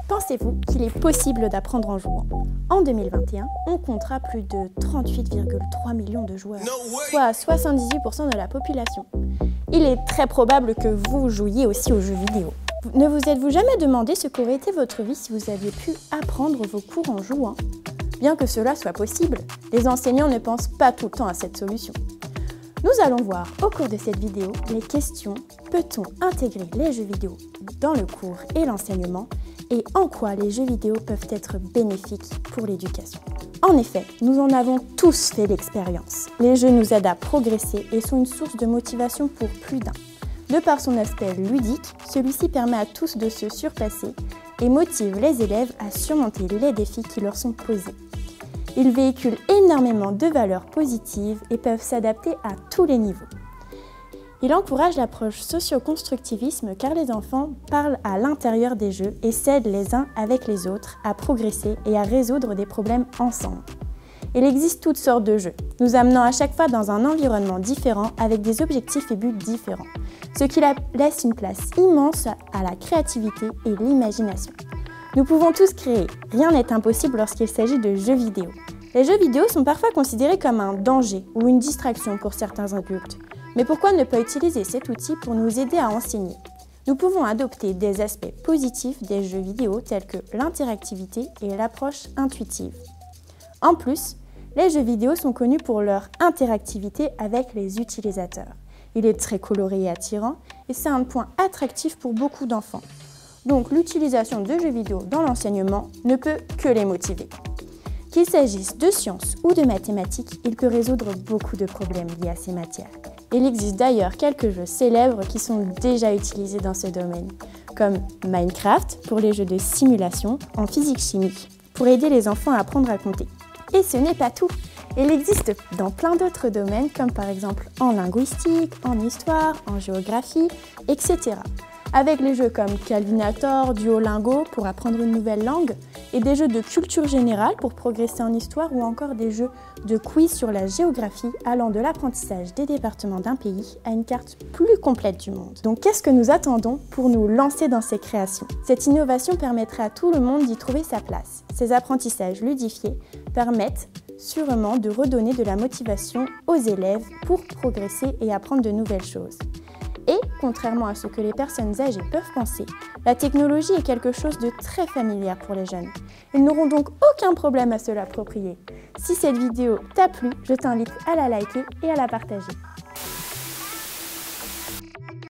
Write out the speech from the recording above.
Pensez-vous qu'il est possible d'apprendre en jouant? En 2021, on comptera plus de 38,3 millions de joueurs, soit 78% de la population. Il est très probable que vous jouiez aussi aux jeux vidéo. Ne vous êtes-vous jamais demandé ce qu'aurait été votre vie si vous aviez pu apprendre vos cours en jouant? Bien que cela soit possible, les enseignants ne pensent pas tout le temps à cette solution. Nous allons voir au cours de cette vidéo les questions « Peut-on intégrer les jeux vidéo dans le cours et l'enseignement ?» et en quoi les jeux vidéo peuvent être bénéfiques pour l'éducation. En effet, nous en avons tous fait l'expérience. Les jeux nous aident à progresser et sont une source de motivation pour plus d'un. De par son aspect ludique, celui-ci permet à tous de se surpasser et motive les élèves à surmonter les défis qui leur sont posés. Ils véhiculent énormément de valeurs positives et peuvent s'adapter à tous les niveaux. Il encourage l'approche socio-constructivisme car les enfants parlent à l'intérieur des jeux et s'aident les uns avec les autres à progresser et à résoudre des problèmes ensemble. Il existe toutes sortes de jeux, nous amenant à chaque fois dans un environnement différent avec des objectifs et buts différents, ce qui laisse une place immense à la créativité et l'imagination. Nous pouvons tous créer, rien n'est impossible lorsqu'il s'agit de jeux vidéo. Les jeux vidéo sont parfois considérés comme un danger ou une distraction pour certains adultes. Mais pourquoi ne pas utiliser cet outil pour nous aider à enseigner? Nous pouvons adopter des aspects positifs des jeux vidéo tels que l'interactivité et l'approche intuitive. En plus, les jeux vidéo sont connus pour leur interactivité avec les utilisateurs. Il est très coloré et attirant et c'est un point attractif pour beaucoup d'enfants. Donc l'utilisation de jeux vidéo dans l'enseignement ne peut que les motiver. Qu'il s'agisse de sciences ou de mathématiques, il peut résoudre beaucoup de problèmes liés à ces matières. Il existe d'ailleurs quelques jeux célèbres qui sont déjà utilisés dans ce domaine, comme Minecraft pour les jeux de simulation en physique-chimie, pour aider les enfants à apprendre à compter. Et ce n'est pas tout, il existe dans plein d'autres domaines comme par exemple en linguistique, en histoire, en géographie, etc. Avec les jeux comme Calvinator, Duolingo pour apprendre une nouvelle langue, et des jeux de culture générale pour progresser en histoire ou encore des jeux de quiz sur la géographie allant de l'apprentissage des départements d'un pays à une carte plus complète du monde. Donc qu'est-ce que nous attendons pour nous lancer dans ces créations? Cette innovation permettrait à tout le monde d'y trouver sa place. Ces apprentissages ludifiés permettent sûrement de redonner de la motivation aux élèves pour progresser et apprendre de nouvelles choses. Et, contrairement à ce que les personnes âgées peuvent penser, la technologie est quelque chose de très familier pour les jeunes. Ils n'auront donc aucun problème à se l'approprier. Si cette vidéo t'a plu, je t'invite à la liker et à la partager.